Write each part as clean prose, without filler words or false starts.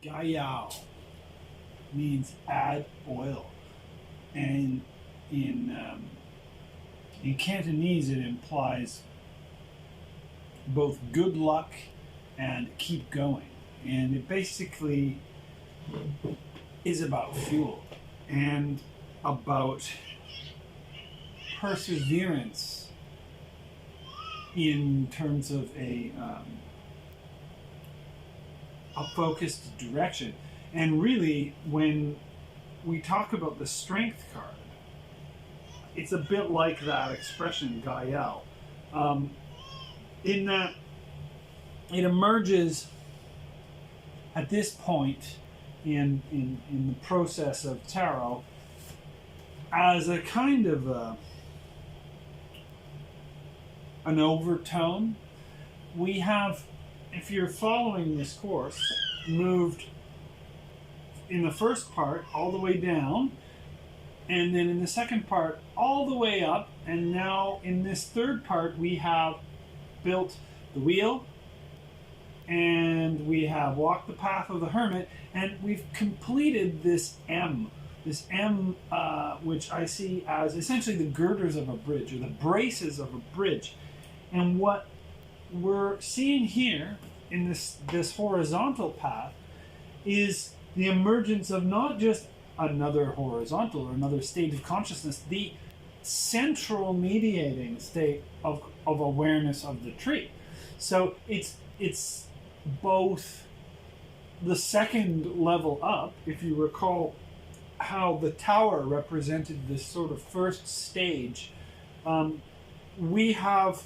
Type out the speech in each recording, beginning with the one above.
Gayao means add oil, and in in Cantonese it implies both good luck and keep going, and it basically is about fuel and about perseverance in terms of a focused direction. And really, when we talk about the strength card, it's a bit like that expression, Gael, in that it emerges at this point in the process of tarot as a kind of an overtone. We have, if you're following this course, moved in the first part all the way down, and then in the second part all the way up, and now in this third part we have built the wheel, and we have walked the path of the hermit, and we've completed this M, which I see as essentially the girders of a bridge, or the braces of a bridge. And what we're seeing here in this horizontal path is the emergence of not just another horizontal or another state of consciousness, the central mediating state of awareness of the tree. So it's both the second level up. If you recall how the tower represented this sort of first stage, we have,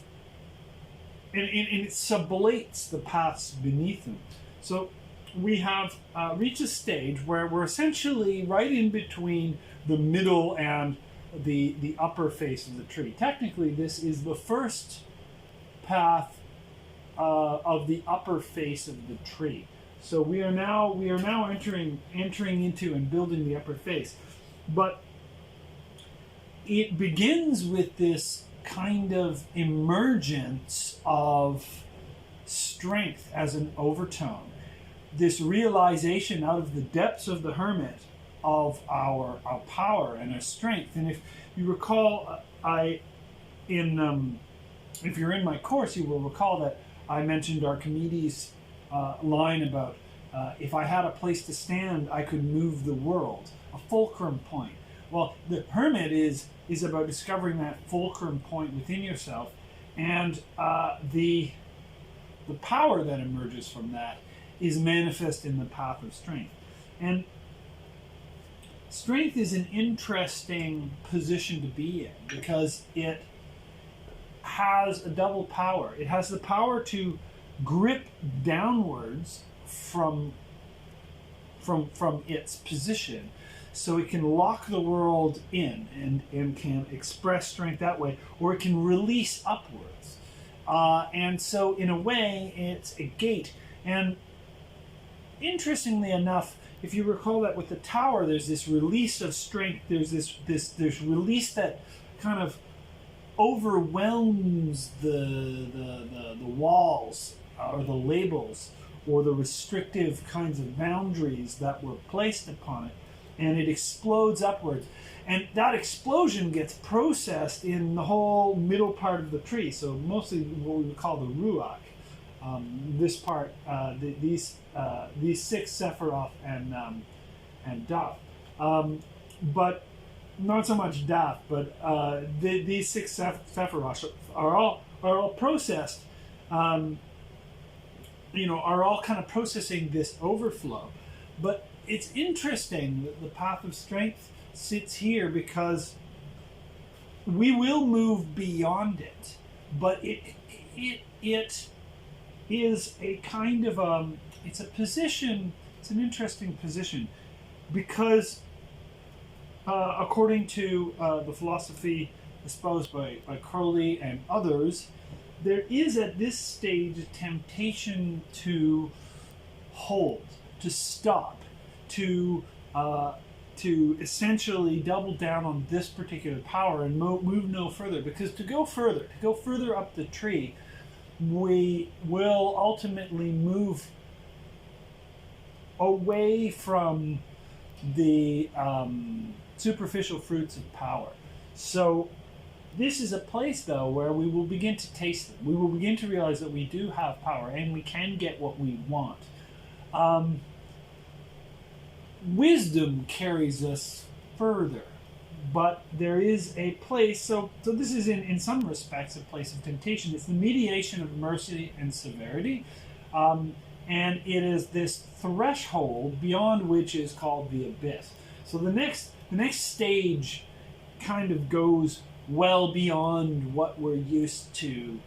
and it sublates the paths beneath them. So we have reached a stage where we're essentially right in between the middle and the upper face of the tree. Technically, this is the first path of the upper face of the tree. So we are now entering into and building the upper face. But it begins with this kind of emergence of strength as an overtone. This realization out of the depths of the hermit of our power and our strength. And if you recall, if you're in my course, you will recall that I mentioned Archimedes' line about if I had a place to stand, I could move the world, a fulcrum point. Well, the hermit is about discovering that fulcrum point within yourself, and the power that emerges from that is manifest in the path of strength. And strength is an interesting position to be in because it has a double power. It has the power to grip downwards from its position, so it can lock the world in and can express strength that way, or it can release upwards. And so in a way, it's a gate. And interestingly enough, if you recall that with the tower, there's this release of strength, there's release that kind of overwhelms the walls or the labels or the restrictive kinds of boundaries that were placed upon it, and it explodes upwards. And that explosion gets processed in the whole middle part of the tree, so mostly what we would call the ruach. This part, these six Sephiroth and Daf, but not so much Daf, but these six Sephiroth are all processed. Are all kind of processing this overflow. But it's interesting that the path of strength sits here because we will move beyond it, but it is a kind of it's a position. It's an interesting position because according to the philosophy espoused by Crowley and others, there is at this stage a temptation to hold, to stop, to essentially double down on this particular power and move no further. Because to go further up the tree, we will ultimately move away from the superficial fruits of power. So this is a place, though, where we will begin to taste it. We will begin to realize that we do have power and we can get what we want. Wisdom carries us further, but there is a place. So this is in some respects a place of temptation. It's the mediation of mercy and severity, and it is this threshold beyond which is called the abyss. So the next stage kind of goes well beyond what we're used to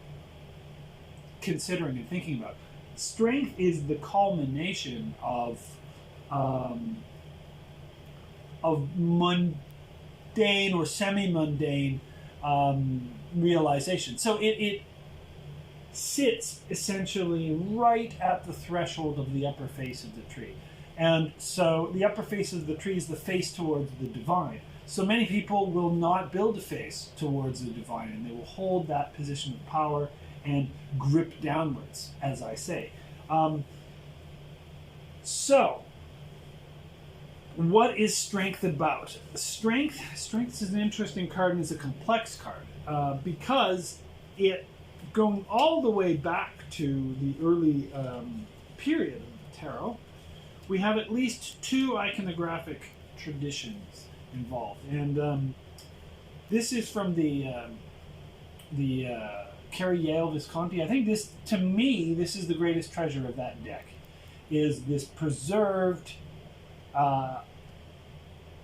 considering and thinking about. Strength is the culmination of mundane or semi-mundane realization. So it sits essentially right at the threshold of the upper face of the tree. And so the upper face of the tree is the face towards the divine. So many people will not build a face towards the divine, and they will hold that position of power and grip downwards, as I say. So, what is strength about? Strength is an interesting card, and it's a complex card because it, going all the way back to the early period of the tarot, we have at least two iconographic traditions involved, and this is from the Carrie Yale Visconti. I think this, to me, this is the greatest treasure of that deck, is this preserved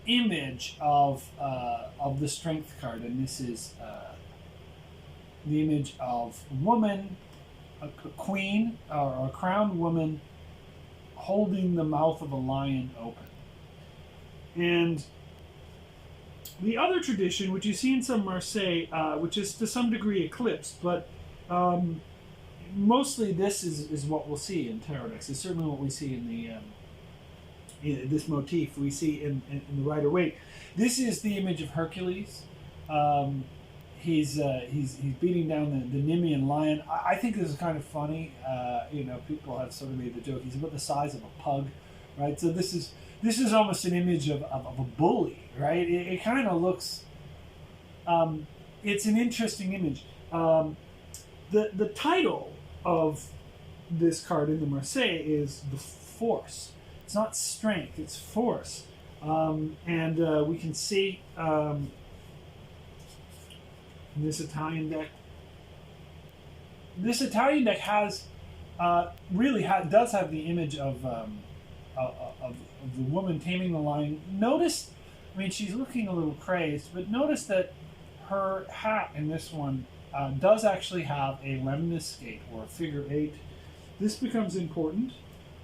image of the strength card, and this is the image of a woman, a queen or a crowned woman, holding the mouth of a lion open. And the other tradition, which you see in some Marseille, which is to some degree eclipsed, but mostly this is what we'll see in tarot decks. It's certainly what we see in the this motif we see in the Rider Waite. This is the image of Hercules. He's beating down the Nemean lion. I think this is kind of funny. People have sort of made the joke. He's about the size of a pug, right? So this is almost an image of a bully, right? It kind of looks. It's an interesting image. The title of this card in the Marseille is the Force. It's not strength; it's force, and we can see in this Italian deck. This Italian deck has does have the image of the woman taming the lion. Notice, I mean, she's looking a little crazed, but notice that her hat in this one does actually have a lemniscate or a figure 8. This becomes important,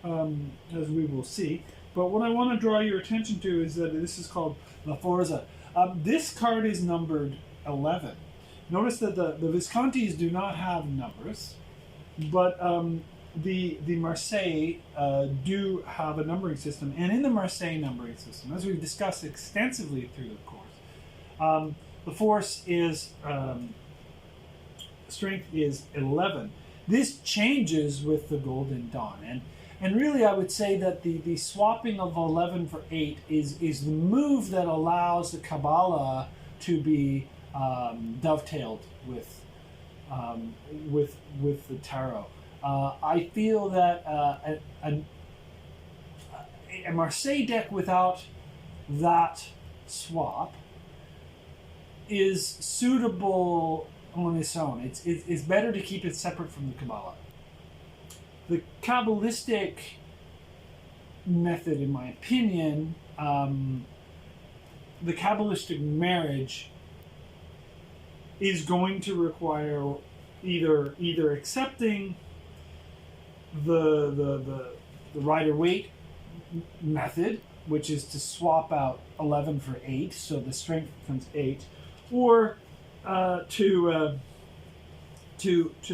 as we will see. But what I want to draw your attention to is that this is called La Forza. This card is numbered 11. Notice that the Viscontis do not have numbers, but the Marseille do have a numbering system. And in the Marseille numbering system, as we've discussed extensively through the course, the force is, strength is 11. This changes with the Golden Dawn. And really, I would say that the swapping of 11 for 8 is the move that allows the Kabbalah to be dovetailed with the tarot. I feel that a Marseille deck without that swap is suitable on its own. It's better to keep it separate from the Kabbalah. The Kabbalistic method, in my opinion, the Kabbalistic marriage is going to require either accepting the Rider-Waite method, which is to swap out 11 for 8, so the strength becomes 8, or to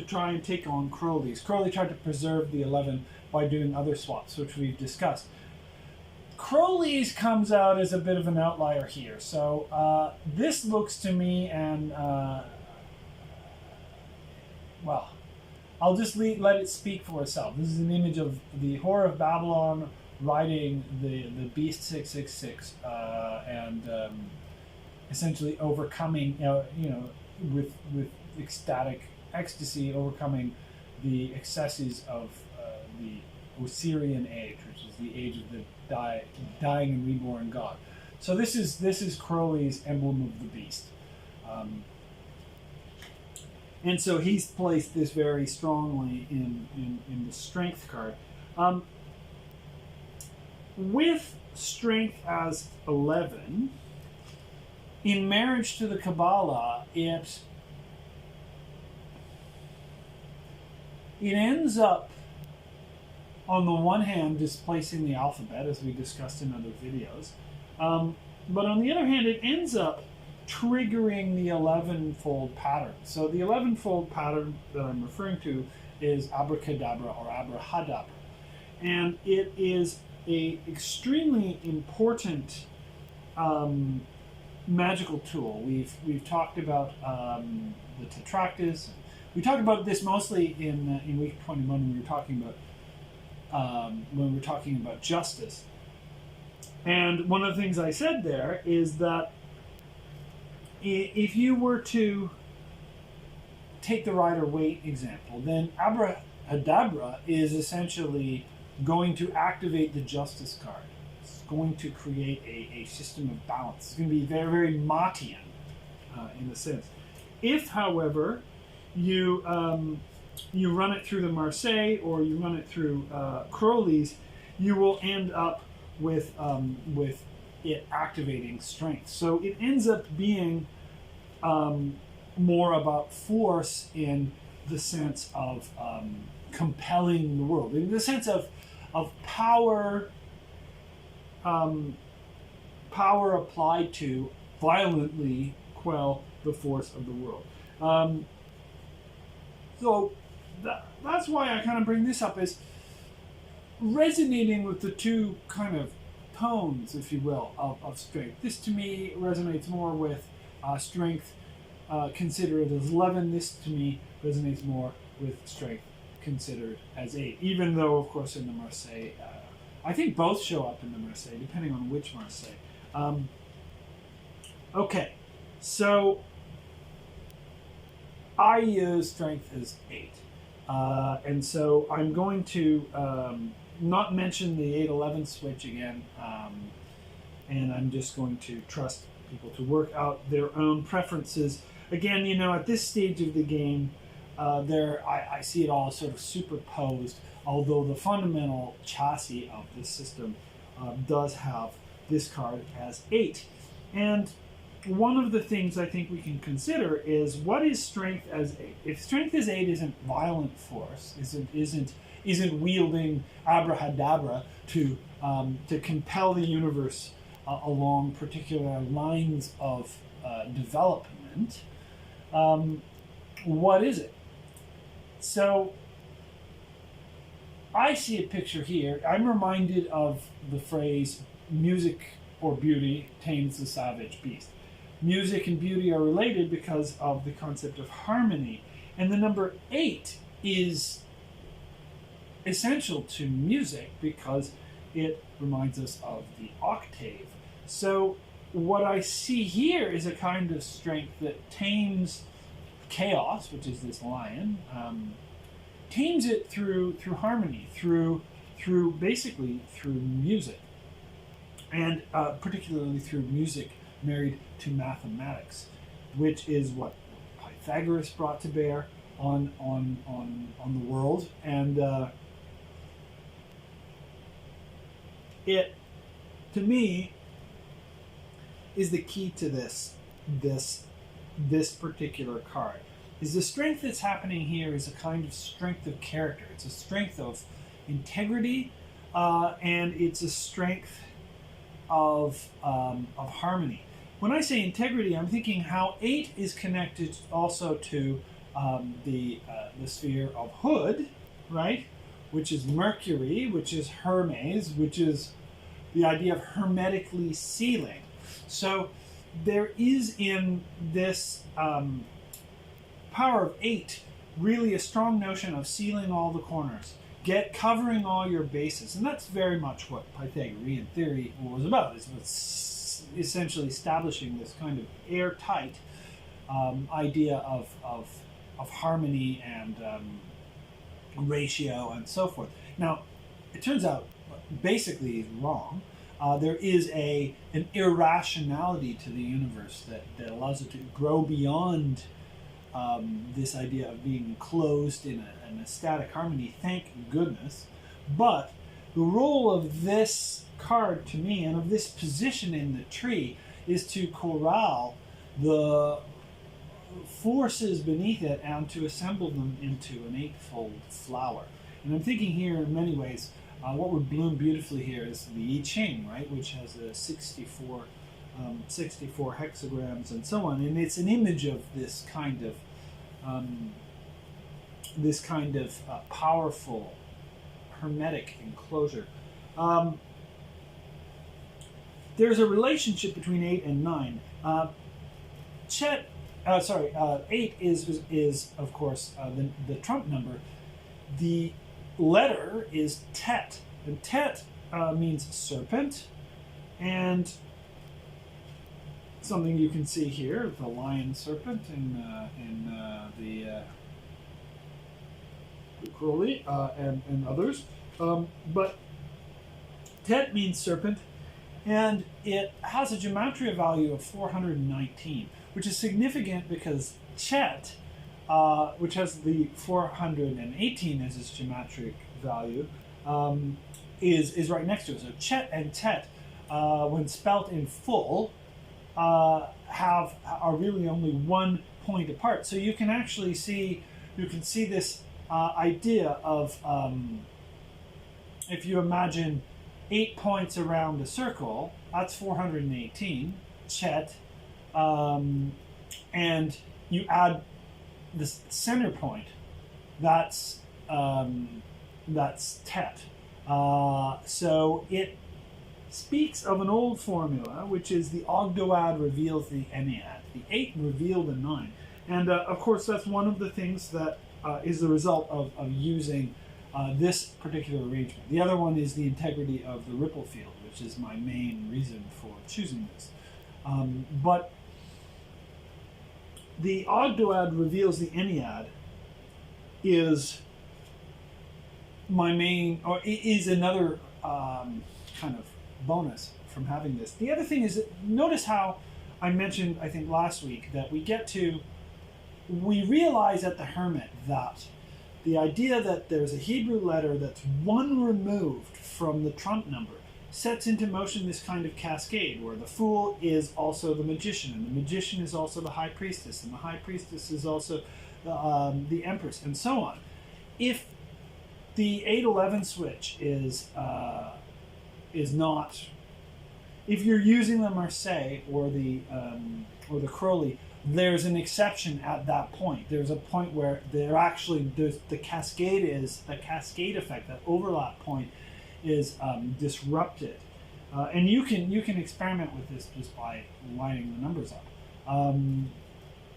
try and take on Crowley's. Crowley tried to preserve the 11 by doing other swaps, which we've discussed. Crowley's comes out as a bit of an outlier here. So this looks to me, and well, I'll just let it speak for itself. This is an image of the Whore of Babylon riding the Beast 666 and essentially overcoming, with ecstatic ecstasy, overcoming the excesses of the Osirian age, which is the age of the dying and reborn god. So this is Crowley's Emblem of the Beast. And so he's placed this very strongly in the strength card. With strength as 11, in marriage to the Kabbalah, it ends up, on the one hand, displacing the alphabet, as we discussed in other videos. But on the other hand, it ends up triggering the 11-fold pattern. So the 11-fold pattern that I'm referring to is abracadabra or abrahadabra. And it is a extremely important magical tool. We've talked about the Tetractys. We talked about this mostly in week 21 when we were talking about justice. And one of the things I said there is that if you were to take the Rider-Waite example, then abrahadabra is essentially going to activate the justice card. It's going to create a system of balance. It's going to be very, very Matian in a sense. If, however, you run it through the Marseille or you run it through Crowley's, you will end up with it activating strength. So it ends up being more about force in the sense of compelling the world, in the sense of power, power applied to violently quell the force of the world. So that's why I kind of bring this up, as resonating with the two kind of tones, if you will, of strength. This to me resonates more with strength, consider it as 11. This to me resonates more with strength, considered as 8. Even though, of course, in the Marseille, I think both show up in the Marseille, depending on which Marseille. Okay, so I use strength as 8. And so I'm going to not mention the 8-11 switch again, and I'm just going to trust people to work out their own preferences. Again, at this stage of the game, I see it all sort of superposed, although the fundamental chassis of this system does have this card as 8. And one of the things I think we can consider is, what is strength as 8? If strength as 8 isn't violent force, isn't wielding abrahadabra to compel the universe along particular lines of development, what is it? So I see a picture here. I'm reminded of the phrase, music or beauty tames the savage beast. Music and beauty are related because of the concept of harmony. And the number 8 is essential to music because it reminds us of the octave. So what I see here is a kind of strength that tames chaos, which is this lion, tames it through harmony, through basically through music, and particularly through music married to mathematics, which is what Pythagoras brought to bear on the world, and it, to me, is the key to this particular card. Is the strength that's happening here is a kind of strength of character. It's a strength of integrity, and it's a strength of harmony. When I say integrity, I'm thinking how 8 is connected also to the sphere of Hood, right? Which is Mercury, which is Hermes, which is the idea of hermetically sealing. So there is in this power of 8 really a strong notion of sealing all the corners, get covering all your bases, and that's very much what Pythagorean theory was about. It's about essentially establishing this kind of airtight idea of harmony and ratio and so forth. Now, it turns out basically he's wrong. There is an irrationality to the universe that allows it to grow beyond this idea of being enclosed in a static harmony, thank goodness. But the role of this card to me, and of this position in the tree, is to corral the forces beneath it and to assemble them into an eightfold flower. And I'm thinking here in many ways, what would bloom beautifully here is the I Ching, right, which has a 64 hexagrams and so on, and it's an image of this kind of powerful hermetic enclosure. There's a relationship between 8 and 9. 8 is of course the trump number. The letter is Tet, and Tet means serpent, and something you can see here, the lion serpent in the Crowley and others. But Tet means serpent, and it has a gematria value of 419, which is significant because Chet, which has the 418 as its geometric value, is right next to it. So Chet and Tet, when spelt in full, are really only 1 point apart. So you can actually see this idea of if you imagine 8 points around a circle, that's 418 Chet, and you add this center point, that's Tet. So it speaks of an old formula, which is the Ogdoad reveals the Ennead. The 8 reveal the 9. And of course, that's one of the things that is the result of using this particular arrangement. The other one is the integrity of the ripple field, which is my main reason for choosing this. But the Ogdoad reveals the Ennead is my main, or is another kind of bonus from having this. The other thing is that notice how I mentioned, I think last week, that we realize at the Hermit that the idea that there's a Hebrew letter that's one removed from the trump number sets into motion this kind of cascade where the Fool is also the Magician, and the Magician is also the High Priestess, and the High Priestess is also the Empress, and so on. If the 8-11 switch is not, if you're using the Marseille or the Crowley, there's an exception at that point. There's a point where the cascade effect, that overlap point, is disrupted, and you can experiment with this just by lining the numbers up,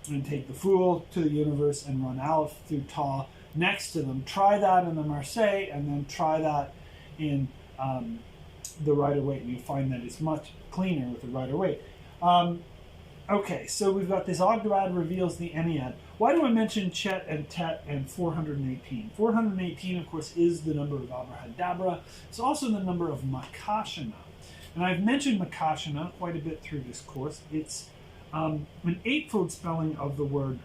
and take the Fool to the universe and run Aleph through Ta next to them. Try that in the Marseille, and then try that in the Rider-Waite, and you'll find that it's much cleaner with the Rider-Waite. Okay, so we've got this Ogdoad reveals the Ennead. Why do I mention Chet and Tet and 418? 418, of course, is the number of Abrahadabra. It's also the number of Makashana. And I've mentioned Makashana quite a bit through this course. It's an eightfold spelling of the word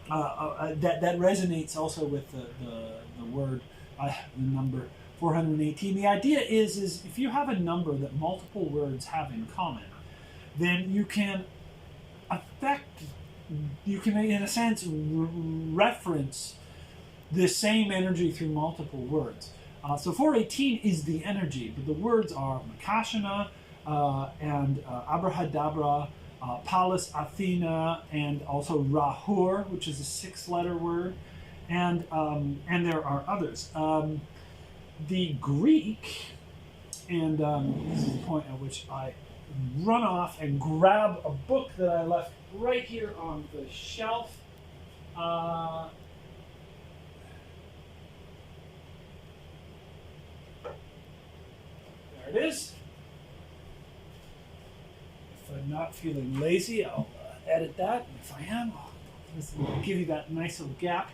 that resonates also with the word, the number 418. The idea is if you have a number that multiple words have in common, then you can in a sense reference the same energy through multiple words. So 418 is the energy, but the words are Makashana and Abrahadabra, Pallas Athena, and also Rahur, which is a 6-letter word, and there are others. The Greek, and this is the point at which I run off and grab a book that I left right here on the shelf. There it is. If I'm not feeling lazy, I'll edit that. And if I am, I'll give you that nice little gap.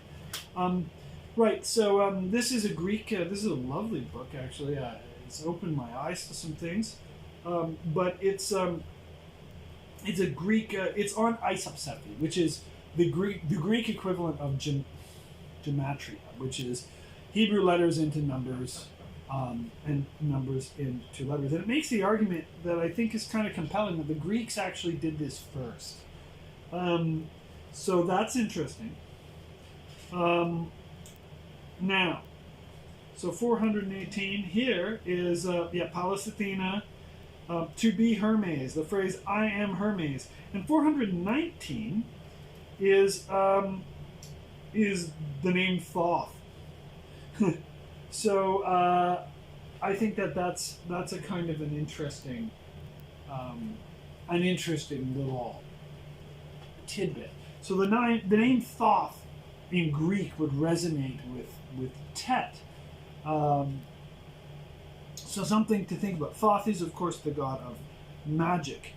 Right, so this is a Greek, this is a lovely book, actually. It's opened my eyes to some things. But it's a Greek, it's on isopsephy, which is the Greek equivalent of gematria, which is Hebrew letters into numbers, and numbers into letters. And it makes the argument that I think is kind of compelling that the Greeks actually did this first. So that's interesting. Now, so 418 here is, Pallas Athena, to be Hermes, the phrase I am Hermes. And 419 is the name Thoth. So I think that's a kind of an interesting little tidbit. So the name Thoth in Greek would resonate with Tet. So something to think about. Thoth is, of course, the god of magic.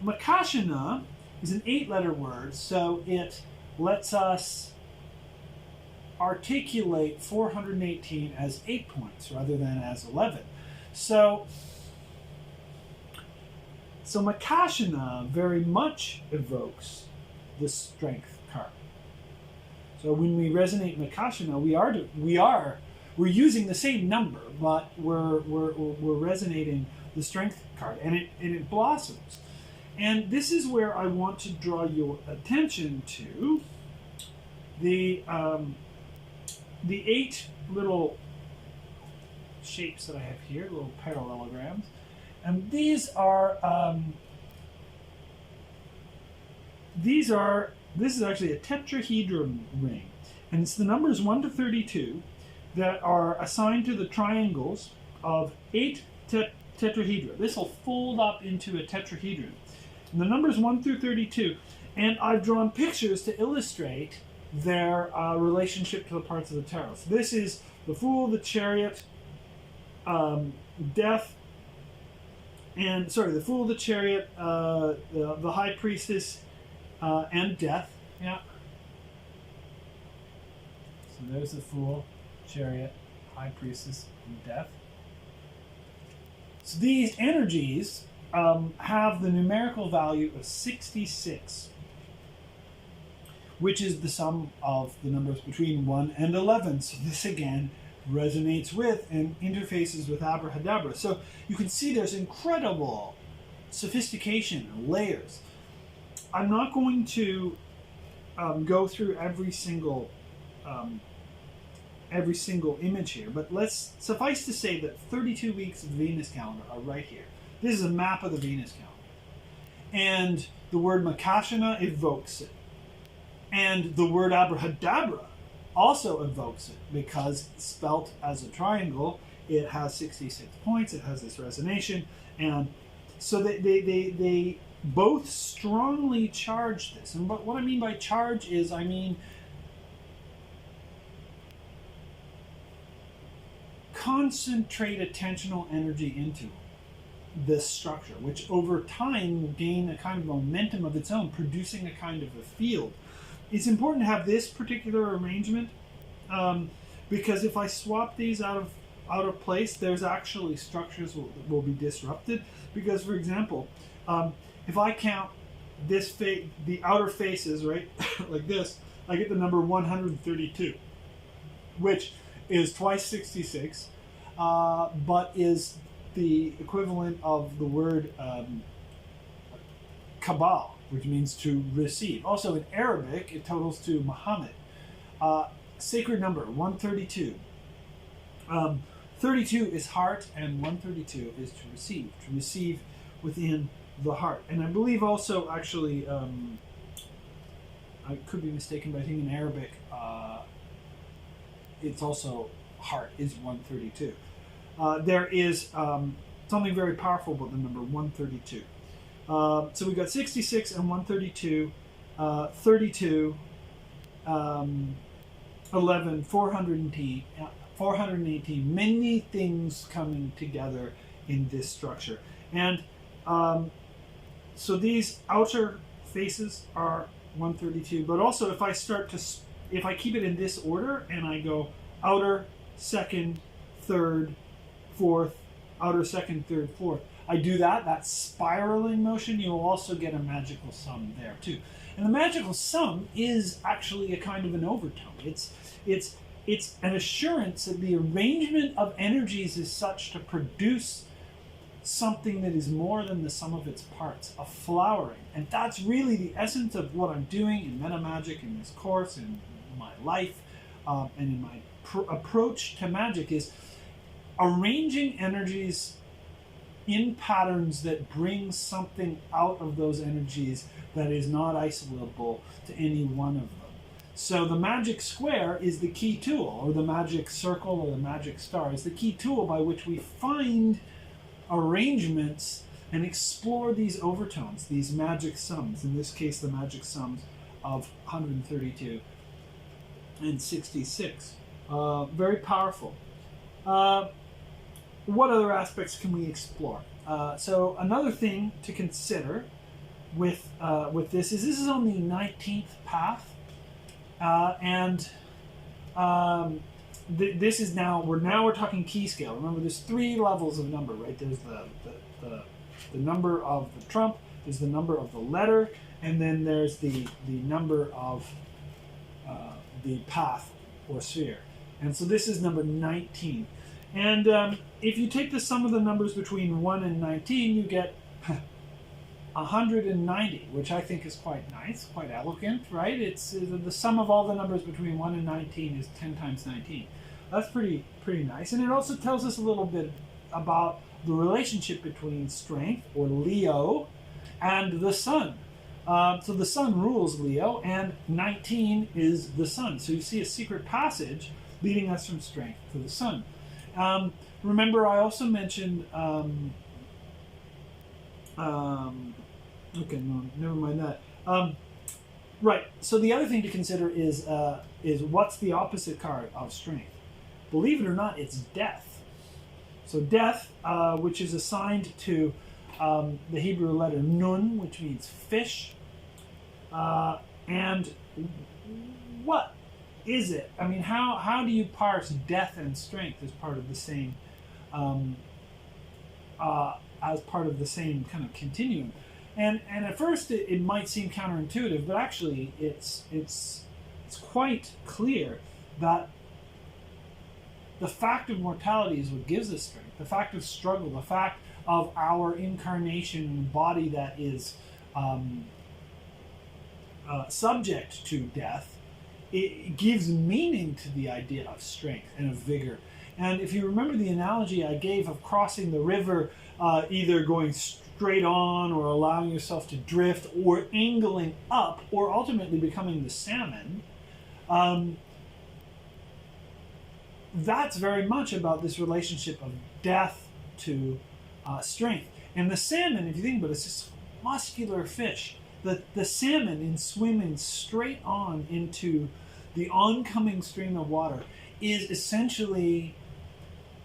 Makashana is an 8-letter word, so it lets us articulate 418 as 8 points rather than as 11. So Makashana very much evokes the strength card. So when we resonate Makashana, we're using the same number, but we're resonating the strength card, and it blossoms. And this is where I want to draw your attention to the 8 little shapes that I have here, little parallelograms, and this is actually a tetrahedron ring, and it's the numbers 1 to 32 that are assigned to the triangles of 8 tetrahedra. This will fold up into a tetrahedron. And the numbers 1 through 32, and I've drawn pictures to illustrate their relationship to the parts of the tarot. So this is the Fool, the Chariot, Death, and the Fool, the Chariot, the High Priestess, and Death. Yeah. So there's the Fool, Chariot, High Priestess, and Death. So these energies have the numerical value of 66, which is the sum of the numbers between 1 and 11. So this again resonates with and interfaces with Abrahadabra. So you can see there's incredible sophistication and layers. I'm not going to go through every single image here, but let's suffice to say that 32 weeks of the Venus calendar are right here. This is a map of the Venus calendar. And the word Makashana evokes it. And the word Abrahadabra also evokes it, because spelt as a triangle, it has 66 points, it has this resonation, and so they both strongly charge this. And what I mean by charge is, I mean concentrate attentional energy into this structure, which over time will gain a kind of momentum of its own, producing a kind of a field. It's important to have this particular arrangement because if I swap these out of place, there's actually structures that will be disrupted. Because, for example, if I count this the outer faces, right, like this, I get the number 132, which is twice 66, but is the equivalent of the word Kabal, which means to receive. Also in Arabic, it totals to Muhammad. Sacred number, 132. 32 is heart, and 132 is to receive within the heart. And I believe also, actually, I could be mistaken, but I think in Arabic, it's also heart is 132. There is something very powerful about the number 132. So we've got 66 and 132, 32, 11, 418. Many things coming together in this structure. And so these outer faces are 132. But also if I keep it in this order and I go outer, second, third, fourth, outer, second, third, fourth, I do that spiraling motion, you'll also get a magical sum there too. And the magical sum is actually a kind of an overtone. It's an assurance that the arrangement of energies is such to produce something that is more than the sum of its parts, a flowering. And that's really the essence of what I'm doing in MetaMagic, in this course, in my life, and in my approach to magic, is arranging energies in patterns that bring something out of those energies that is not isolable to any one of them. So the magic square is the key tool, or the magic circle or the magic star is the key tool by which we find arrangements and explore these overtones, these magic sums. In this case, the magic sums of 132 and 66. Very powerful. What other aspects can we explore? So another thing to consider with this is on the 19th path, this is we're talking key scale. Remember, there's 3 levels of number, right? There's the number of the trump, there's the number of the letter, and then there's the number of the path or sphere. And so this is number 19. And if you take the sum of the numbers between 1 and 19, you get 190, which I think is quite nice, quite elegant, right? It's the sum of all the numbers between 1 and 19 is 10 times 19. That's pretty nice. And it also tells us a little bit about the relationship between strength, or Leo, and the sun. So the sun rules Leo, and 19 is the sun. So you see a secret passage leading us from strength to the sun. Remember, I also mentioned, okay, no, never mind that. Right, so the other thing to consider is what's the opposite card of strength? Believe it or not, it's death. So death, which is assigned to the Hebrew letter nun, which means fish. And what is it? I mean, how do you parse death and strength as part of the same kind of continuum? And at first it might seem counterintuitive, but actually it's quite clear that the fact of mortality is what gives us strength. The fact of struggle, the fact of our incarnation in a body that is subject to death, it gives meaning to the idea of strength and of vigor. And if you remember the analogy I gave of crossing the river, either going straight on or allowing yourself to drift or angling up or ultimately becoming the salmon, that's very much about this relationship of death to strength. And the salmon, if you think about it, it's this muscular fish. The salmon, in swimming straight on into the oncoming stream of water, is essentially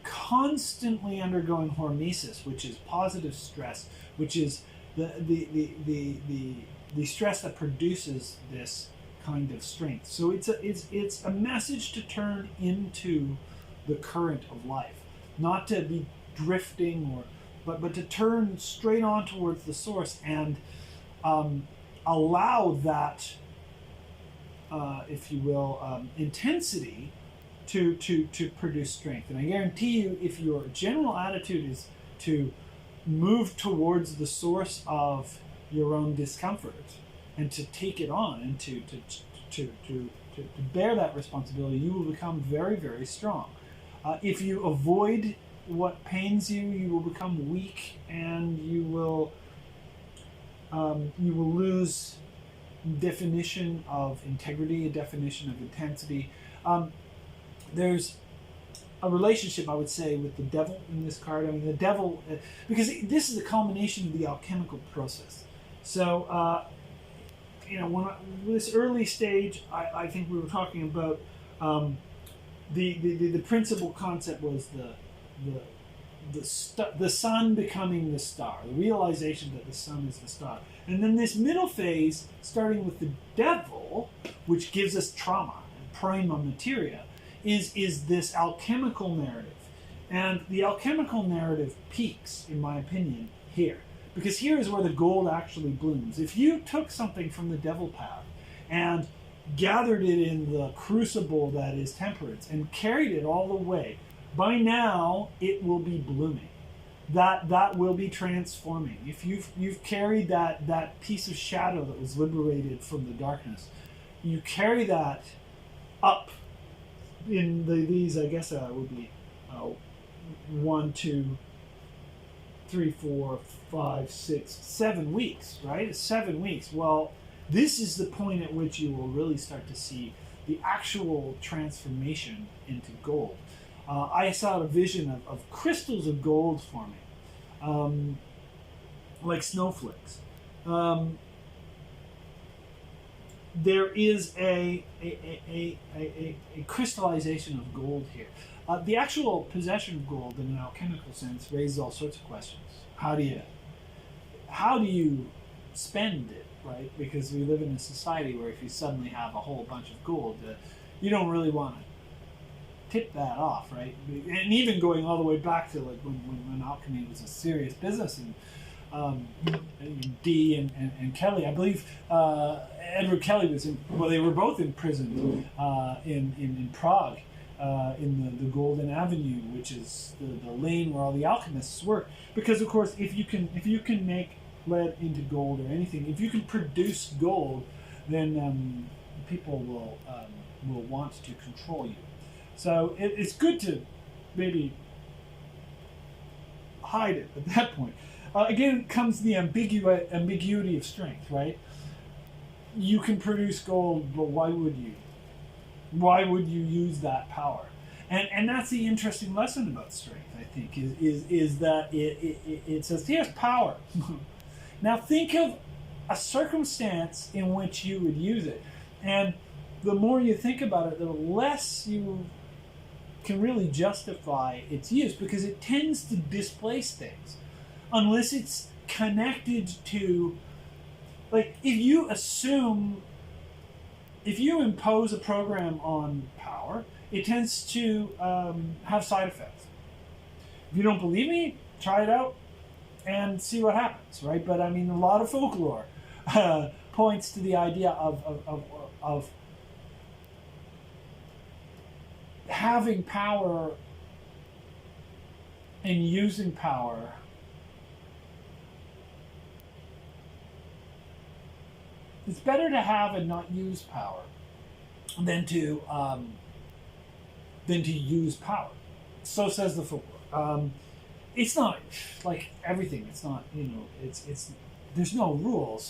constantly undergoing hormesis, which is positive stress, which is the stress that produces this kind of strength. So it's a message to turn into the current of life, not to be drifting but to turn straight on towards the source and allow that, if you will, intensity to produce strength. And I guarantee you, if your general attitude is to move towards the source of your own discomfort and to take it on and to bear that responsibility, you will become very, very strong. If you avoid what pains you, you will become weak, and you will lose definition of integrity, a definition of intensity. There's a relationship, I would say, with the devil in this card. I mean, the devil, because this is a culmination of the alchemical process. So, this early stage, I think we were talking about the principal concept was the sun becoming the star, the realization that the sun is the star. And then this middle phase, starting with the devil, which gives us trauma and prima materia, is this alchemical narrative. And the alchemical narrative peaks, in my opinion, here. Because here is where the gold actually blooms. If you took something from the devil path and gathered it in the crucible that is temperance and carried it all the way, by now it will be blooming. That will be transforming. If you've carried that piece of shadow that was liberated from the darkness, you carry that up in these, I guess would be 1, 2, 3, 4, 5, 6, 7 weeks, right? 7 weeks. Well, this is the point at which you will really start to see the actual transformation into gold. I saw a vision of crystals of gold forming, like snowflakes. There is a crystallization of gold here. The actual possession of gold in an alchemical sense raises all sorts of questions. How do you spend it, right? Because we live in a society where if you suddenly have a whole bunch of gold, you don't really want to tip that off, right? And even going all the way back to like when alchemy was a serious business, and Dee and Kelly, I believe Edward Kelly was they were both imprisoned in Prague, in the Golden Avenue, which is the lane where all the alchemists work. Because of course, if you can make lead into gold or anything, if you can produce gold, then people will want to control you. So it's good to maybe hide it at that point. Again, comes the ambiguity of strength, right? You can produce gold, but why would you? Why would you use that power? And that's the interesting lesson about strength, I think, is that it says, here's power. Now think of a circumstance in which you would use it. And the more you think about it, the less you can really justify its use, because it tends to displace things. Unless it's connected to, like, if you impose a program on power, it tends to have side effects. If you don't believe me, try it out and see what happens, right? But I mean, a lot of folklore points to the idea of having power and using power it's better to have and not use power than to use power. So says the folklore. It's not like everything. It's not, it's there's no rules.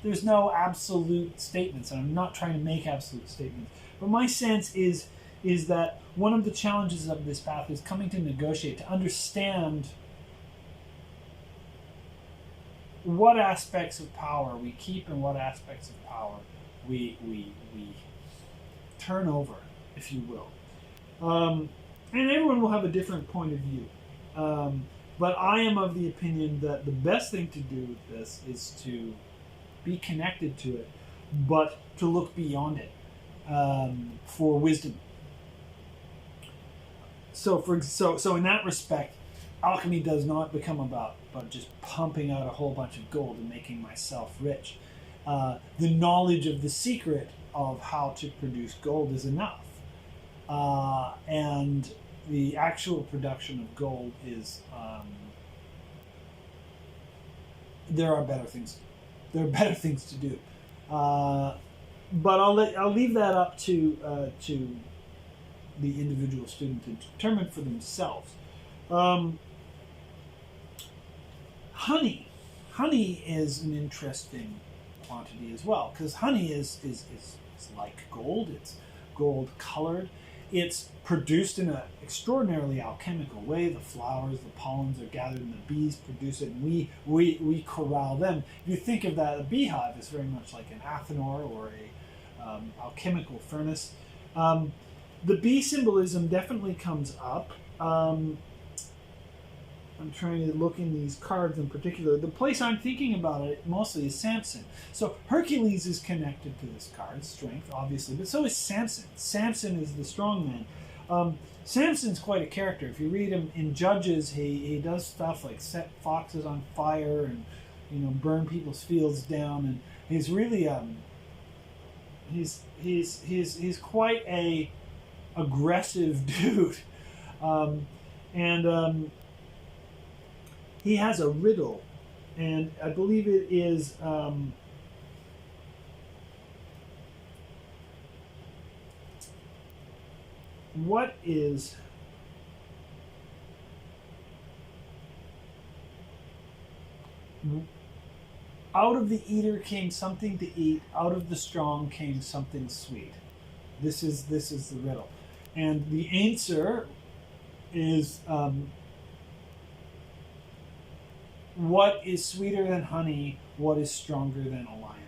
There's no absolute statements, and I'm not trying to make absolute statements. But my sense is that one of the challenges of this path is coming to negotiate, to understand what aspects of power we keep and what aspects of power we turn over, if you will. And everyone will have a different point of view. But I am of the opinion that the best thing to do with this is to be connected to it, but to look beyond it for wisdom. So in that respect, alchemy does not become about just pumping out a whole bunch of gold and making myself rich. The knowledge of the secret of how to produce gold is enough. And the actual production of gold is... there are better things. There are better things to do. But I'll leave that up to the individual student to determine for themselves. Honey is an interesting quantity as well, because honey is like gold. It's gold colored. It's produced in an extraordinarily alchemical way. The flowers, the pollens are gathered, and the bees produce it, and we corral them. If you think of that, a beehive is very much like an athanor or a alchemical furnace. The bee symbolism definitely comes up. I'm trying to look in these cards in particular. The place I'm thinking about it mostly is Samson. So Hercules is connected to this card, strength, obviously, but so is Samson. Samson is the strong man. Samson's quite a character. If you read him in Judges, he does stuff like set foxes on fire and burn people's fields down, and he's really he's quite a aggressive dude, and he has a riddle, and I believe it is what is out of the eater came something to eat, out of the strong came something sweet. This is the riddle, and the answer is what is sweeter than honey? What is stronger than a lion?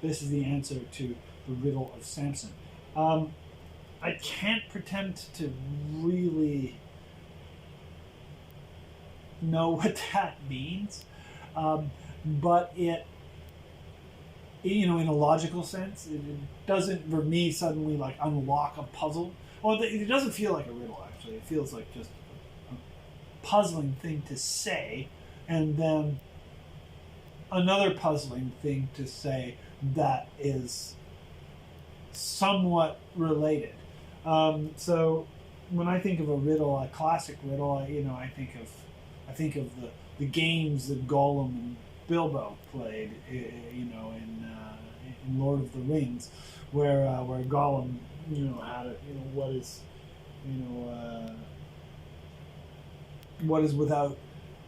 This is the answer to the riddle of Samson. I can't pretend to really know what that means, but it, in a logical sense, it doesn't, for me, suddenly like unlock a puzzle. Well, it doesn't feel like a riddle, actually. It feels like just a puzzling thing to say, and then another puzzling thing to say that is somewhat related. So when I think of a riddle, a classic riddle, I think of the games that Gollum and Bilbo played, in Lord of the Rings, where Gollum, had a, what is without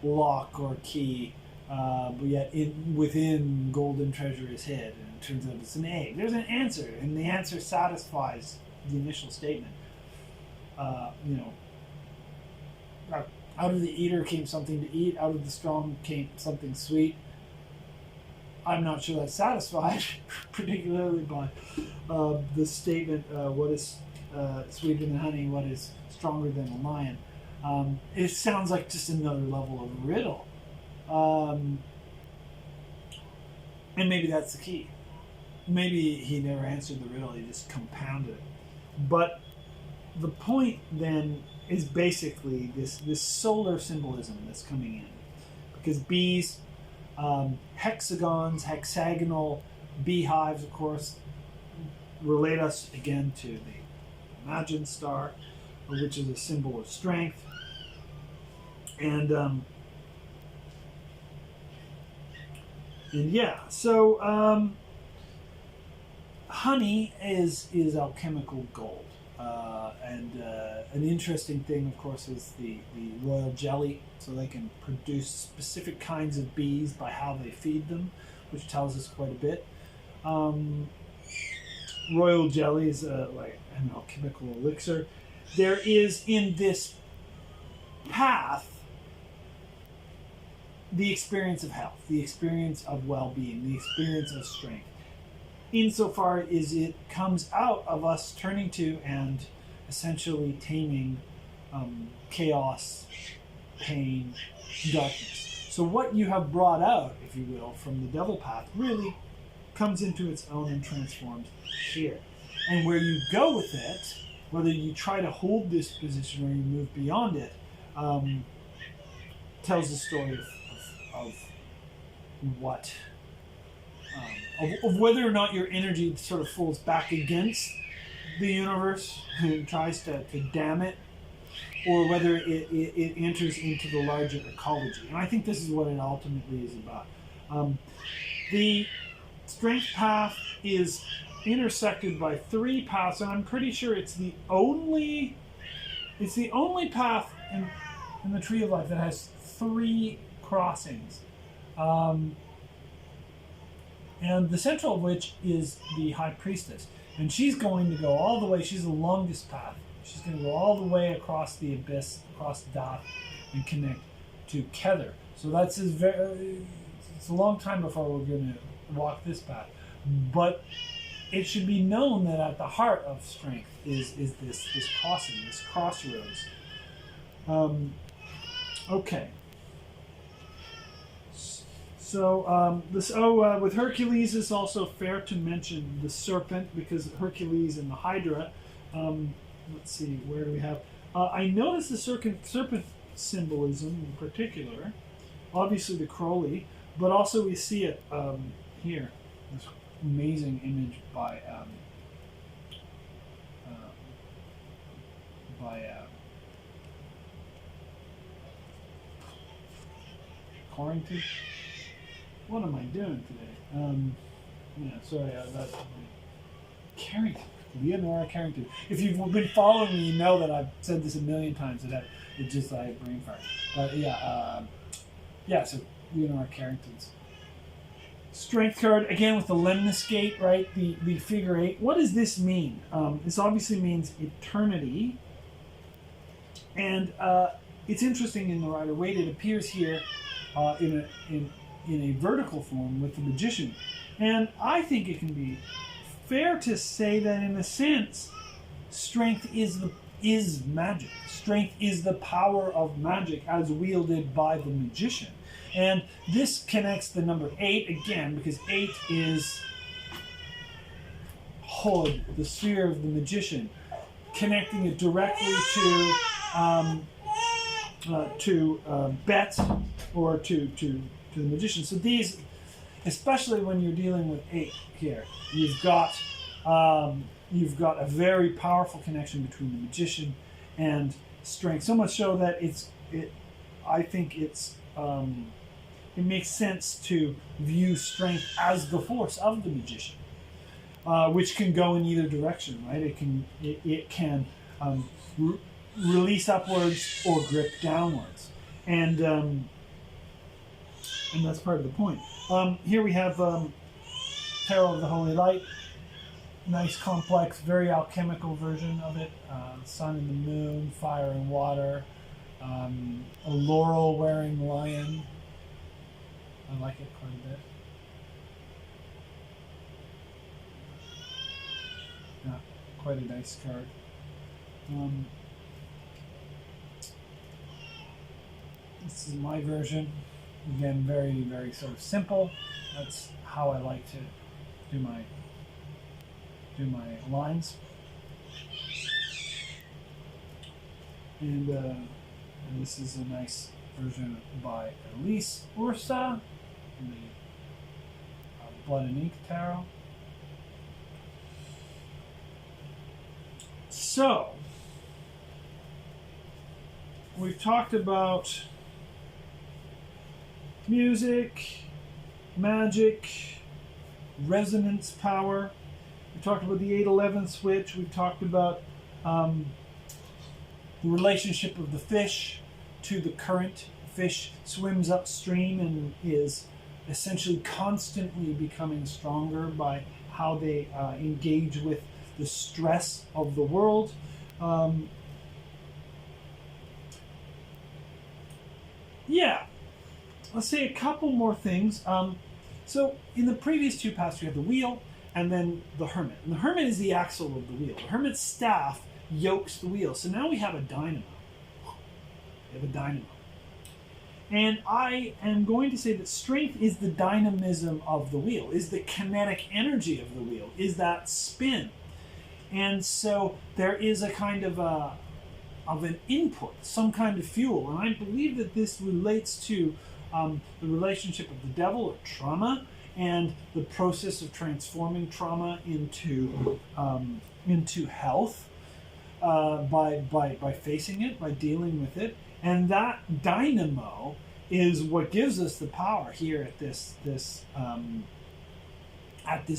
lock or key, but yet within golden treasure is hid, and it turns out it's an egg. There's an answer, and the answer satisfies the initial statement. Out of the eater came something to eat, out of the strong came something sweet. I'm not sure that's satisfied, particularly by the statement, what is sweeter than honey, what is stronger than a lion. It sounds like just another level of riddle. And maybe that's the key. Maybe he never answered the riddle, he just compounded it. But the point then is basically this solar symbolism that's coming in. Because bees, hexagons, hexagonal beehives, of course, relate us again to the Imagine star, which is a symbol of strength. And yeah, so honey is alchemical gold. And an interesting thing, of course, is the royal jelly. So they can produce specific kinds of bees by how they feed them, which tells us quite a bit. Royal jelly is like an alchemical elixir. There is in this path the experience of health, the experience of well-being, the experience of strength, insofar as it comes out of us turning to and essentially taming chaos, pain, darkness. So what you have brought out, if you will, from the devil path really comes into its own and transforms here. And where you go with it, whether you try to hold this position or you move beyond it, tells the story of what of whether or not your energy sort of falls back against the universe and tries to dam it, or whether it enters into the larger ecology. And I think this is what it ultimately is about. The strength path is intersected by 3 paths, and I'm pretty sure it's the only path in the Tree of Life that has 3 crossings. And the central of which is the High Priestess. And she's going to go all the way, she's the longest path. She's going to go all the way across the abyss, across Dath, and connect to Kether. So it's a long time before we're going to walk this path. But it should be known that at the heart of strength is this crossing, this crossroads. Okay. So with Hercules, it's also fair to mention the serpent, because Hercules and the Hydra. Let's see, where do we have? I noticed the serpent symbolism in particular. Obviously the Crowley, but also we see it here. This amazing image by Corrington. What am I doing today? Yeah, sorry, that's Carrington. Leonora Carrington. If you've been following me, you know that I've said this a million times today. It's just I brain fart. But yeah, so Leonora Carrington's strength card, again with the Lemnis Gate, right? The figure 8. What does this mean? This obviously means eternity. And it's interesting in the Rider-Waite, it appears here in a vertical form with the Magician. And I think it can be fair to say that in a sense, strength is magic. Strength is the power of magic as wielded by the Magician. And this connects the number 8 again, because 8 is Hod, the sphere of the Magician, connecting it directly to Bet, or to the Magician. So these, especially when you're dealing with 8 here, you've got a very powerful connection between the Magician and strength. So much so that I think it makes sense to view strength as the force of the Magician, which can go in either direction, right? It can release upwards or grip downwards, and that's part of the point. Here we have Tarot of the Holy Light. Nice, complex, very alchemical version of it. Sun and the moon, fire and water, a laurel-wearing lion. I like it quite a bit. Yeah, quite a nice card. This is my version. Again, very, very sort of simple. That's how I like to do my lines. And this is a nice version by Elise Ursa in the Blood and Ink Tarot. So, we've talked about music, magic, resonance power. We talked about the 8-11 switch. We've talked about the relationship of the fish to the current. The fish swims upstream and is essentially constantly becoming stronger by how they engage with the stress of the world. Yeah. Let's say a couple more things. So in the previous two paths, we have the wheel and then the hermit. And the hermit is the axle of the wheel. The hermit's staff yokes the wheel. So now we have a dynamo. We have a dynamo. And I am going to say that strength is the dynamism of the wheel, is the kinetic energy of the wheel, is that spin. And so there is a kind of an input, some kind of fuel. And I believe that this relates to the relationship of the devil or trauma and the process of transforming trauma into health by facing it, by dealing with it. And that dynamo is what gives us the power here at this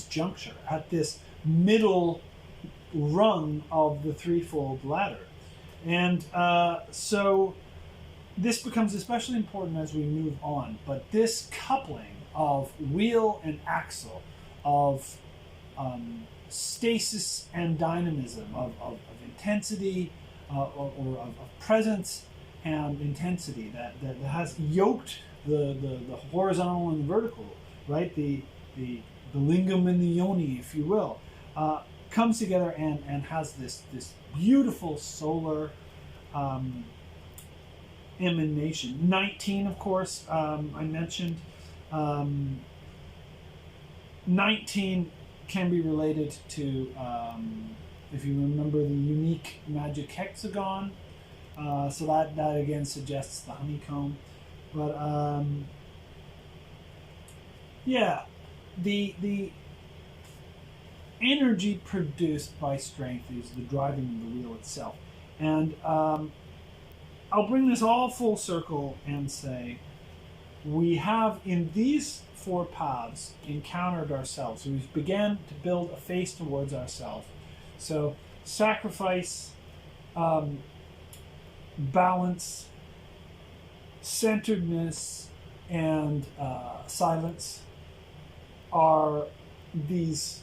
juncture, at this middle rung of the threefold ladder. And so this becomes especially important as we move on. But this coupling of wheel and axle, of stasis and dynamism, of intensity, or of presence and intensity that has yoked the horizontal and the vertical, right? The lingam and the yoni, if you will. comes together and has this beautiful solar emanation. 19, of course, I mentioned. 19 can be related to, if you remember, the unique magic hexagon. So that again suggests the honeycomb. But yeah, the energy produced by strength is the driving of the wheel itself. And I'll bring this all full circle and say we have in these 4 paths encountered ourselves. So we've began to build a face towards ourselves. So sacrifice, balance, centeredness, and silence are these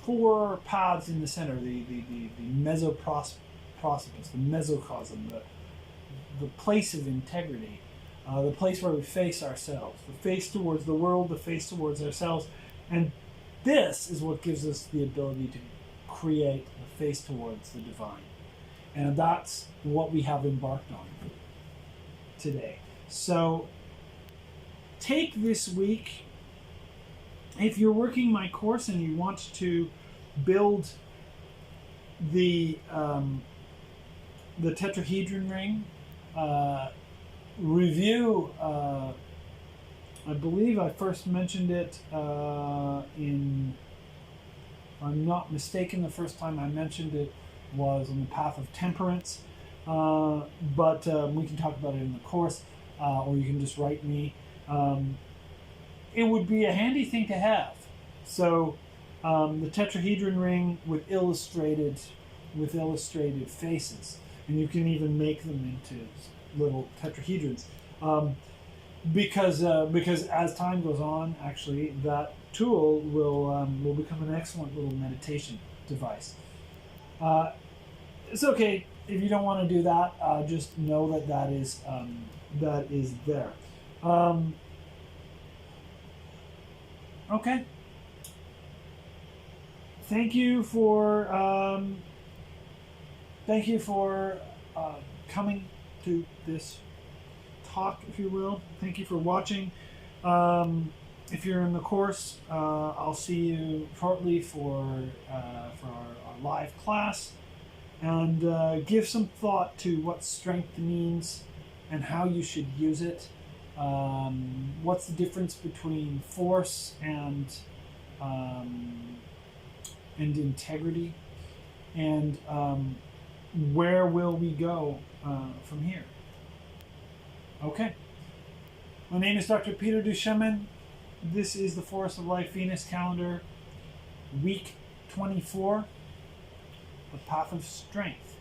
4 paths in the center, the mesoprosopus, the mesocosm, the place of integrity, the place where we face ourselves, the face towards the world, the face towards ourselves. And this is what gives us the ability to create the face towards the divine. And that's what we have embarked on today. So take this week, if you're working my course and you want to build the tetrahedron ring, review, I believe I first mentioned it in, if I'm not mistaken, the first time I mentioned it was on the path of temperance, but we can talk about it in the course, or you can just write me. It would be a handy thing to have. So the tetrahedron ring with illustrated faces, and you can even make them into little tetrahedrons, because as time goes on, actually that tool will become an excellent little meditation device. It's okay if you don't want to do that. Just know that is there. Okay. Thank you for coming to this talk, if you will. Thank you for watching. If you're in the course, I'll see you shortly for our live class, and give some thought to what strength means and how you should use it. What's the difference between force and integrity, and where will we go from here? Okay. My name is Dr. Peter Duchemin. This is the Forest of Life Venus calendar, week 24, the Path of Strength.